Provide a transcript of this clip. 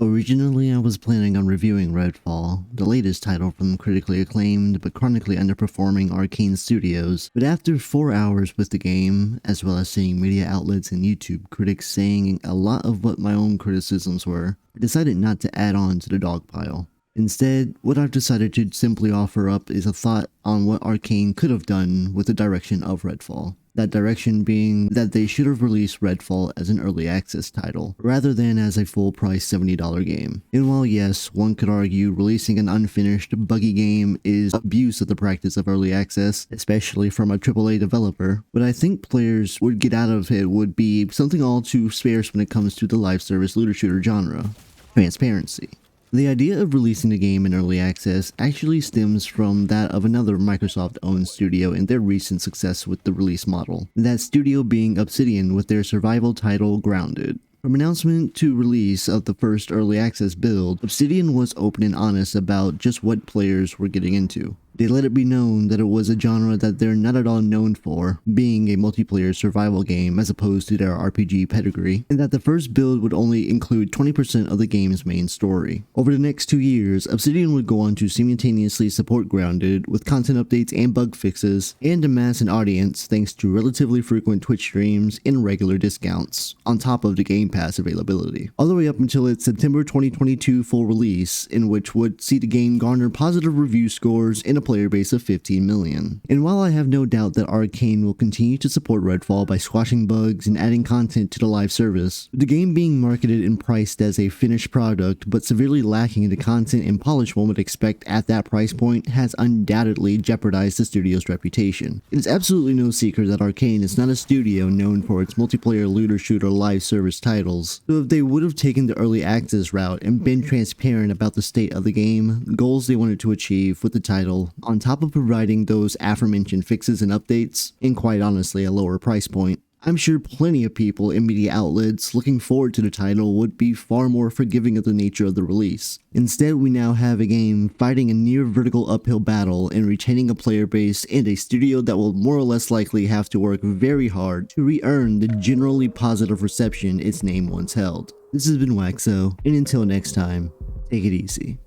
Originally, I was planning on reviewing Redfall, the latest title from critically acclaimed but chronically underperforming Arcane Studios, but after 4 hours with the game, as well as seeing media outlets and YouTube critics saying a lot of what my own criticisms were, I decided not to add on to the dog pile. Instead, what I've decided to simply offer up is a thought on what Arcane could have done with the direction of Redfall. That direction being that they should have released Redfall as an early access title, rather than as a full-price $70 game. And while yes, one could argue releasing an unfinished, buggy game is abuse of the practice of early access, especially from a AAA developer, what I think players would get out of it would be something all too sparse when it comes to the live service looter shooter genre: transparency. The idea of releasing the game in early access actually stems from that of another Microsoft-owned studio and their recent success with the release model, that studio being Obsidian with their survival title Grounded. From announcement to release of the first early access build, Obsidian was open and honest about just what players were getting into. They let it be known that it was a genre that they're not at all known for, being a multiplayer survival game as opposed to their RPG pedigree, and that the first build would only include 20% of the game's main story. Over the next 2 years, Obsidian would go on to simultaneously support Grounded with content updates and bug fixes, and amass an audience thanks to relatively frequent Twitch streams and regular discounts, on top of the Game Pass availability. All the way up until its September 2022 full release, in which would see the game garner positive review scores and a player base of 15 million. And while I have no doubt that Arcane will continue to support Redfall by squashing bugs and adding content to the live service, the game being marketed and priced as a finished product but severely lacking in the content and polish one would expect at that price point has undoubtedly jeopardized the studio's reputation. It is absolutely no secret that Arcane is not a studio known for its multiplayer looter shooter live service titles, so if they would have taken the early access route and been transparent about the state of the game, goals they wanted to achieve with the title, on top of providing those aforementioned fixes and updates, and quite honestly a lower price point, I'm sure plenty of people in media outlets looking forward to the title would be far more forgiving of the nature of the release. Instead, we now have a game fighting a near vertical uphill battle and retaining a player base and a studio that will more or less likely have to work very hard to re-earn the generally positive reception its name once held. This has been Waxo, and until next time, take it easy.